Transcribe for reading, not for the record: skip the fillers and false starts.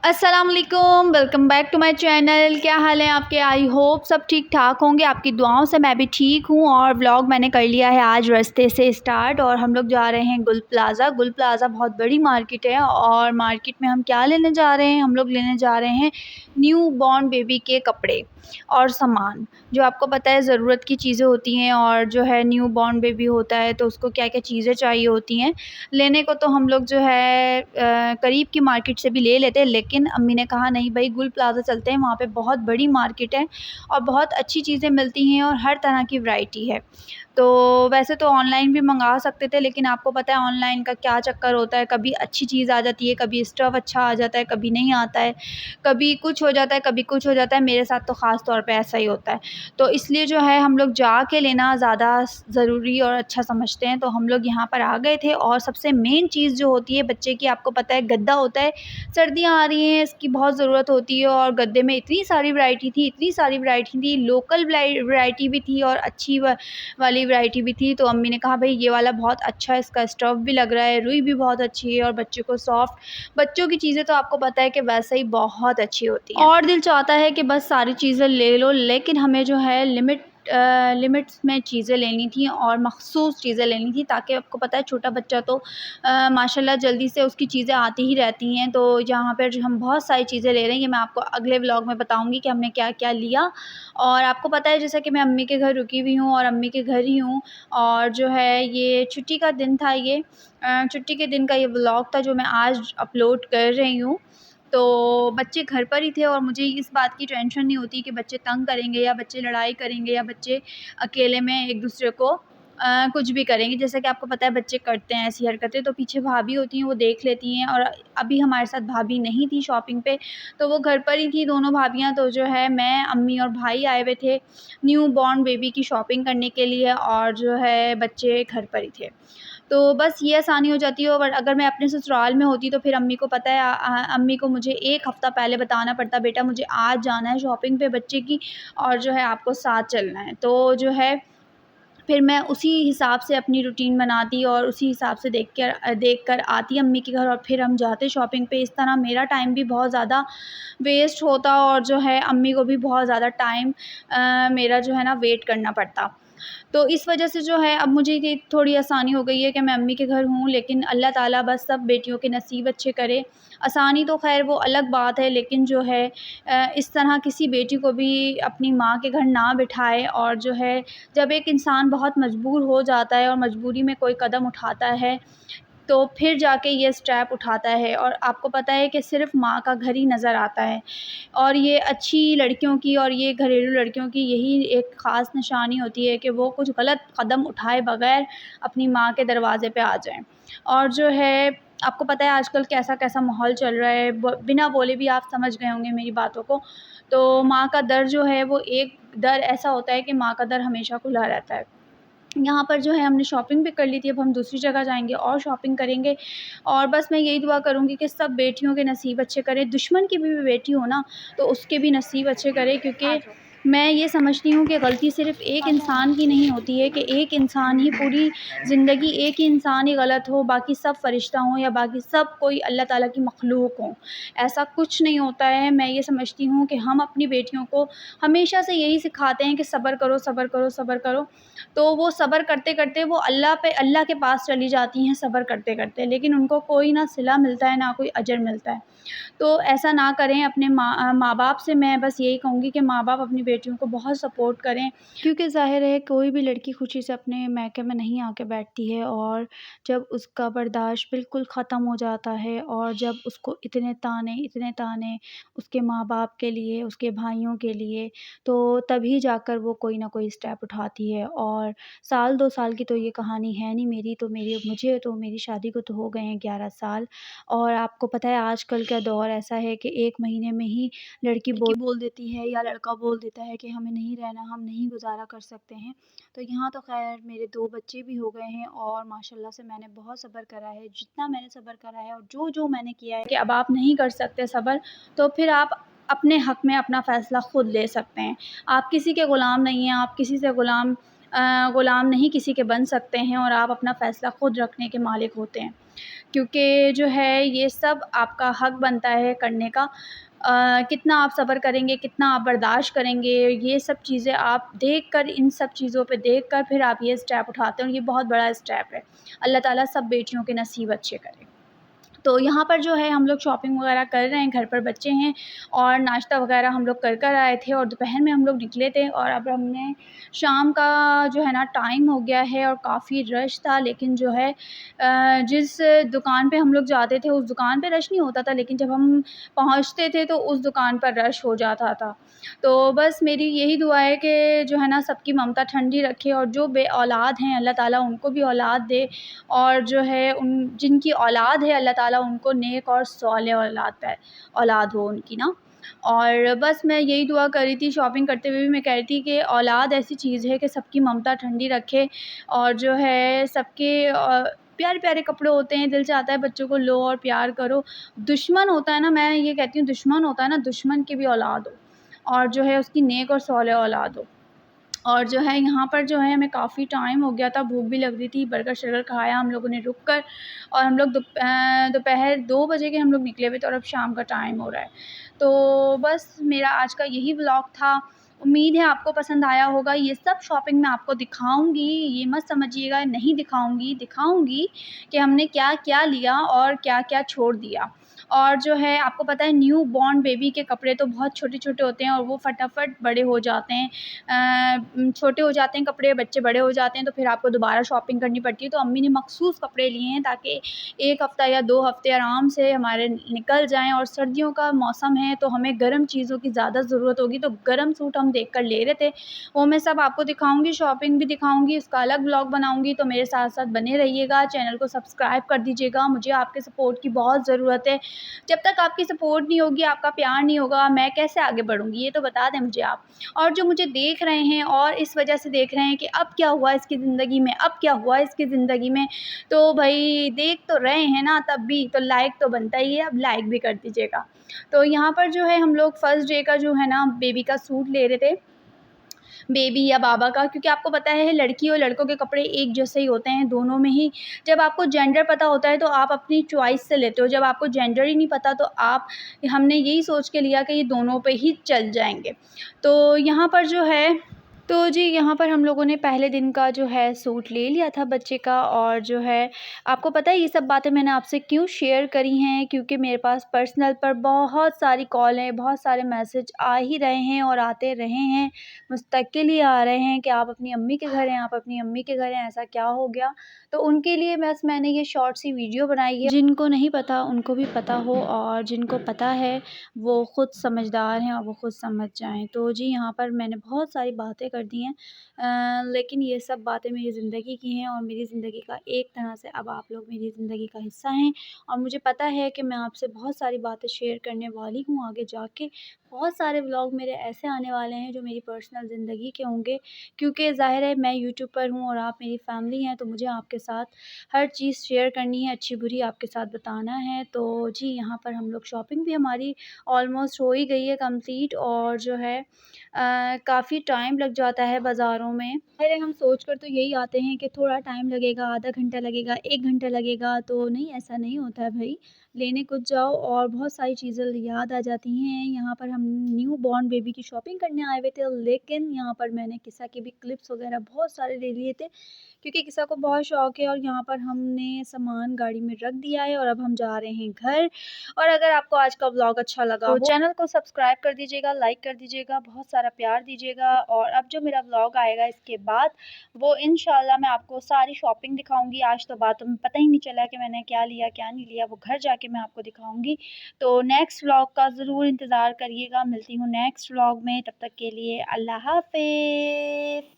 अस्सलाम वालेकुम, welcome back to my channel. क्या हाल है आपके? आई होप सब ठीक ठाक होंगे। आपकी दुआओं से मैं भी ठीक हूँ। और व्लॉग मैंने कर लिया है आज रास्ते से स्टार्ट और हम लोग जा रहे हैं गुल प्लाज़ा। गुल प्लाज़ा बहुत बड़ी मार्केट है और मार्केट में हम क्या लेने जा रहे हैं? हम लोग लेने जा रहे हैं न्यू बॉर्न बेबी के कपड़े और सामान, जो आपको पता है ज़रूरत की चीज़ें होती हैं। और जो है न्यू बॉर्न बेबी होता है तो उसको क्या-क्या चीज़ें चाहिए होती हैं लेने को। तो हम लोग जो है करीब की मार्केट से भी ले लेते हैं, लेकिन अम्मी ने कहा नहीं भाई गुल प्लाज़ा चलते हैं, वहाँ पे बहुत बड़ी मार्केट है और बहुत अच्छी चीज़ें मिलती हैं और हर तरह की वैरायटी है। तो वैसे तो ऑनलाइन भी मंगा सकते थे, लेकिन आपको पता है ऑनलाइन का क्या चक्कर होता है, कभी अच्छी चीज़ आ जाती है, कभी स्टफ़ अच्छा आ जाता है, कभी नहीं आता है, कभी कुछ हो जाता है, कभी कुछ हो जाता है। मेरे साथ तो ख़ास तौर पे ऐसा ही होता है। तो इसलिए जो है हम लोग जाके लेना ज़्यादा ज़रूरी और अच्छा समझते हैं। तो हम लोग यहाँ पर आ गए थे और सबसे मेन चीज़ जो होती है बच्चे की, आपको पता है गद्दा होता है। सर्दियाँ आ रही हैं, इसकी बहुत ज़रूरत होती है और गद्दे में इतनी सारी वैरायटी थी, इतनी सारी वैरायटी थी, लोकल वैरायटी भी थी और अच्छी वाली वैरायटी भी थी। तो अम्मी ने कहा भई ये वाला बहुत अच्छा है, इसका स्टफ़ भी लग रहा है, रुई भी बहुत अच्छी है और बच्चे को सॉफ्ट। बच्चों की चीज़ें तो आपको पता है कि वैसे ही बहुत अच्छी होती हैं और दिल चाहता है कि बस सारी चीज़ें ले लो, लेकिन हमें जो है लिमिट्स में चीज़ें लेनी थी और मख़सूस चीज़ें लेनी थी, ताकि आपको पता है छोटा बच्चा तो माशाल्लाह जल्दी से उसकी चीज़ें आती ही रहती हैं। तो यहाँ पर जो हम बहुत सारी चीज़ें ले रहे हैं, ये मैं आपको अगले व्लॉग में बताऊँगी कि हमने क्या-क्या लिया। और आपको पता है जैसा कि मैं अम्मी के घर रुकी हुई हूँ और अम्मी के घर ही हूँ। और जो है ये छुट्टी का दिन था, ये छुट्टी के दिन का ये व्लॉग था जो मैं आज अपलोड कर रही हूँ। तो बच्चे घर पर ही थे और मुझे इस बात की टेंशन नहीं होती कि बच्चे तंग करेंगे या बच्चे लड़ाई करेंगे या बच्चे अकेले में एक-दूसरे को कुछ भी करेंगे। जैसा कि आपको पता है बच्चे करते हैं ऐसी हरकतें, तो पीछे भाभी होती हैं, वो देख लेती हैं। और अभी हमारे साथ भाभी नहीं थी शॉपिंग पे, तो वो घर पर ही थी दोनों भाभियाँ। तो जो है मैं, अम्मी और भाई आए हुए थे न्यू बॉर्न बेबी की शॉपिंग करने के लिए और जो है बच्चे घर पर ही थे। तो बस ये आसानी हो जाती है। और अगर मैं अपने ससुराल में होती तो फिर अम्मी को पता है अम्मी को मुझे 1 हफ़्ता पहले बताना पड़ता, बेटा मुझे आज जाना है शॉपिंग पे बच्चे की और जो है आपको साथ चलना है। तो जो है फिर मैं उसी हिसाब से अपनी रूटीन बनाती और उसी हिसाब से देख कर आती अम्मी के घर और फिर हम जाते शॉपिंग पे। इस तरह मेरा टाइम भी बहुत ज़्यादा वेस्ट होता और जो है अम्मी को भी बहुत ज़्यादा टाइम मेरा जो है ना वेट करना पड़ता। तो इस वजह से जो है अब मुझे ये थोड़ी आसानी हो गई है कि मैं अम्मी के घर हूँ, लेकिन अल्लाह ताला बस सब बेटियों के नसीब अच्छे करे। आसानी तो ख़ैर वो अलग बात है, लेकिन जो है इस तरह किसी बेटी को भी अपनी माँ के घर ना बिठाए। और जो है जब एक इंसान बहुत मजबूर हो जाता है और मजबूरी में कोई कदम उठाता है, तो फिर जाके ये स्टेप उठाता है। और आपको पता है कि सिर्फ़ माँ का घर ही नज़र आता है और ये अच्छी लड़कियों की और ये घरेलू लड़कियों की यही एक ख़ास निशानी होती है कि वो कुछ गलत कदम उठाए बग़ैर अपनी माँ के दरवाज़े पे आ जाएँ। और जो है आपको पता है आजकल कैसा-कैसा माहौल चल रहा है, ब बिना बोले भी आप समझ गए होंगे मेरी बातों को। तो माँ का दर जो है वो एक दर ऐसा होता है कि माँ का दर हमेशा खुला रहता है। यहाँ पर जो है हमने शॉपिंग भी कर ली थी, अब हम दूसरी जगह जाएँगे और शॉपिंग करेंगे। और बस मैं यही दुआ करूँगी कि सब बेटियों के नसीब अच्छे करे, दुश्मन की भी बेटी हो ना, तो उसके भी नसीब अच्छे करे। क्योंकि मैं ये समझती हूँ कि गलती सिर्फ़ एक इंसान की नहीं होती है कि एक इंसान ही पूरी ज़िंदगी एक ही इंसान ही गलत हो, बाकी सब फ़रिश्ता हों या बाकी सब कोई अल्लाह ताला की मख़लूक़ हों। ऐसा कुछ नहीं होता है। मैं ये समझती हूँ कि हम अपनी बेटियों को हमेशा से यही सिखाते हैं कि सब्र करो, सब्र करो, सब्र करो। तो वो सब्र करते-करते वो अल्लाह के पास चली जाती हैं सब्र करते-करते, लेकिन उनको कोई ना सिला मिलता है, ना कोई अजर मिलता है। तो ऐसा ना करें। अपने माँ-बाप से मैं बस यही कहूँगी कि माँ-बाप अपनी बेटियों को बहुत सपोर्ट करें, क्योंकि ज़ाहिर है कोई भी लड़की खुशी से अपने मायके में नहीं आके बैठती है। और जब उसका बर्दाश्त बिल्कुल ख़त्म हो जाता है और जब उसको इतने ताने उसके माँ-बाप के लिए, उसके भाइयों के लिए, तो तभी जाकर वो कोई ना कोई स्टेप उठाती है। और साल 2 साल की तो ये कहानी है नहीं मेरी, तो मुझे तो मेरी शादी को तो हो गए हैं 11 साल। और आपको पता है आजकल का दौर ऐसा है कि 1 महीने में ही लड़की बोल देती है या लड़का बोल देता है कि हमें नहीं रहना, हम नहीं गुज़ारा कर सकते हैं। तो यहाँ तो ख़ैर मेरे 2 बच्चे भी हो गए हैं और माशाल्लाह से मैंने बहुत सब्र करा है। जितना मैंने सब्र करा है और जो-जो मैंने किया है कि अब आप नहीं कर सकते सब्र, तो फिर आप अपने हक़ में अपना फ़ैसला खुद ले सकते हैं। आप किसी के ग़ुलाम नहीं हैं, आप किसी से ग़ुलाम ग़ुलाम नहीं किसी के बन सकते हैं और आप अपना फ़ैसला ख़ुद रखने के मालिक होते हैं। क्योंकि जो है ये सब आपका हक़ बनता है करने का। कितना आप सब्र करेंगे, कितना आप बर्दाश्त करेंगे, ये सब चीज़ें आप देख कर, इन सब चीज़ों पे देख कर फिर आप ये स्टेप उठाते हैं और ये बहुत बड़ा स्टेप है। अल्लाह ताला सब बेटियों के नसीब अच्छे करे। तो यहाँ पर जो है हम लोग शॉपिंग वग़ैरह कर रहे हैं, घर पर बच्चे हैं और नाश्ता वग़ैरह हम लोग कर आए थे और दोपहर में हम लोग निकले थे और अब हमने शाम का जो है ना टाइम हो गया है और काफ़ी रश था। लेकिन जो है जिस दुकान पे हम लोग जाते थे उस दुकान पे रश नहीं होता था, लेकिन जब हम पहुँचते थे तो उस दुकान पर रश हो जाता था। तो बस मेरी यही दुआ है कि जो है ना सबकी ममता ठंडी रखे और जो बे-औलाद हैं अल्लाह ताला उनको भी औलाद दे और जो है उन जिनकी औलाद है अल्लाह ताला उनको नेक और सौलेह औलाद हो उनकी ना। और बस मैं यही दुआ कर रही थी, शॉपिंग करते हुए भी मैं कह रही थी कि औलाद ऐसी चीज़ है कि सबकी ममता ठंडी रखे और जो है सबके प्यारे-प्यारे कपड़े होते हैं, दिल चाहता है बच्चों को लो और प्यार करो। दुश्मन होता है ना, मैं ये कहती हूँ दुश्मन होता है ना, दुश्मन की भी औलाद हो और जो है उसकी नेक और सौलेह औलाद हो। और जो है यहाँ पर जो है हमें काफ़ी टाइम हो गया था, भूख भी लग रही थी, बर्गर-शर्गर खाया हम लोगों ने रुक कर और हम लोग दोपहर 2 बजे के हम लोग निकले हुए थे और अब शाम का टाइम हो रहा है। तो बस मेरा आज का यही व्लॉग था। उम्मीद है आपको पसंद आया होगा। ये सब शॉपिंग मैं आपको दिखाऊँगी, ये मत समझिएगा नहीं दिखाऊँगी, दिखाऊँगी कि हमने क्या-क्या लिया और क्या-क्या छोड़ दिया। और जो है आपको पता है न्यू बॉर्न बेबी के कपड़े तो बहुत छोटे-छोटे होते हैं और वो फटाफट बड़े हो जाते हैं। छोटे हो जाते हैं कपड़े, बच्चे बड़े हो जाते हैं तो फिर आपको दोबारा शॉपिंग करनी पड़ती है। तो अम्मी ने मख़सूस कपड़े लिए हैं ताकि 1 हफ़्ता या 2 हफ़्ते आराम से हमारे निकल जाएँ और सर्दियों का मौसम है तो हमें गर्म चीज़ों की ज़्यादा ज़रूरत होगी, तो गर्म सूट हम देख कर ले रहे थे। वो मैं सब आपको दिखाऊँगी, शॉपिंग भी दिखाऊँगी, उसका अलग व्लॉग बनाऊँगी, तो मेरे साथ-साथ बने रहिएगा। चैनल को सब्सक्राइब कर दीजिएगा, मुझे आपके सपोर्ट की बहुत ज़रूरत है। जब तक आपकी सपोर्ट नहीं होगी, आपका प्यार नहीं होगा, मैं कैसे आगे बढ़ूँगी, ये तो बता दें मुझे आप। और जो मुझे देख रहे हैं और इस वजह से देख रहे हैं कि अब क्या हुआ इसकी ज़िंदगी में, अब क्या हुआ इसकी ज़िंदगी में, तो भई देख तो रहे हैं ना तब भी, तो लाइक तो बनता ही है, अब लाइक भी कर दीजिएगा। तो यहाँ पर जो है हम लोग फर्स्ट डे का जो है ना बेबी का सूट ले रहे थे। बेबी या बाबा का, क्योंकि आपको पता है लड़की और लड़कों के कपड़े एक जैसे ही होते हैं दोनों में ही। जब आपको जेंडर पता होता है तो आप अपनी चॉइस से लेते हो, जब आपको जेंडर ही नहीं पता तो आप हमने यही सोच के लिया कि ये दोनों पे ही चल जाएँगे। तो यहाँ पर जो है तो जी, यहाँ पर हम लोगों ने पहले दिन का जो है सूट ले लिया था बच्चे का और जो है आपको पता है ये सब बातें मैंने आपसे क्यों शेयर करी हैं, क्योंकि मेरे पास पर्सनल पर बहुत सारी कॉल हैं, बहुत सारे मैसेज आ ही रहे हैं और आते रहे हैं, मुस्तकिल ही आ रहे हैं कि आप अपनी अम्मी के घर हैं, आप अपनी अम्मी के घर हैं, ऐसा क्या हो गया? तो उनके लिए बस मैंने ये शॉर्ट सी वीडियो बनाई है। जिनको नहीं पता उनको भी पता हो और जिनको पता है वो ख़ुद समझदार हैं और वो ख़ुद समझ जाएँ। तो जी, यहाँ पर मैंने बहुत सारी बातें कर दी हैं लेकिन ये सब बातें मेरी ज़िंदगी की हैं और मेरी ज़िंदगी का एक तरह से अब आप लोग मेरी ज़िंदगी का हिस्सा हैं और मुझे पता है कि मैं आपसे बहुत सारी बातें शेयर करने वाली हूँ आगे जाके। बहुत सारे व्लॉग मेरे ऐसे आने वाले हैं जो मेरी पर्सनल ज़िंदगी के होंगे, क्योंकि ज़ाहिर है मैं यूट्यूब पर हूँ और आप मेरी फैमिली हैं, तो मुझे आपके साथ हर चीज़ शेयर करनी है, अच्छी-बुरी आपके साथ बताना है। तो जी, यहाँ पर हम लोग शॉपिंग भी हमारी ऑलमोस्ट हो ही गई है कंप्लीट और जो है काफ़ी टाइम लग जाता है बाज़ारों में। पहले हम सोच कर तो यही आते हैं कि थोड़ा टाइम लगेगा, आधा घंटा लगेगा, 1 घंटा लगेगा, तो नहीं ऐसा नहीं होता है भई। लेने कुछ जाओ और बहुत सारी चीज़ें याद आ जाती हैं। यहाँ पर हम न्यू बॉर्न बेबी की शॉपिंग करने आए हुए थे, लेकिन यहाँ पर मैंने किस्सा के भी क्लिप्स वग़ैरह बहुत सारे ले लिए थे, क्योंकि किस्सा को बहुत शौक है और यहाँ पर हमने सामान गाड़ी में रख दिया है और अब हम जा रहे हैं घर। और अगर आपको आज का व्लॉग अच्छा लगा तो चैनल को सब्सक्राइब कर दीजिएगा, लाइक कर दीजिएगा, बहुत सारा प्यार दीजिएगा और अब जो मेरा व्लॉग आएगा इसके बाद वो इंशाल्लाह मैं आपको सारी शॉपिंग दिखाऊँगी। आज तो बातों में पता ही नहीं चला कि मैंने क्या लिया, क्या नहीं लिया, वो घर जाके मैं आपको दिखाऊँगी। तो नेक्स्ट व्लॉग का ज़रूर इंतज़ार करिएगा। मिलती हूँ नेक्स्ट व्लॉग में, तब तक के लिए अल्लाह हाफ़िज़।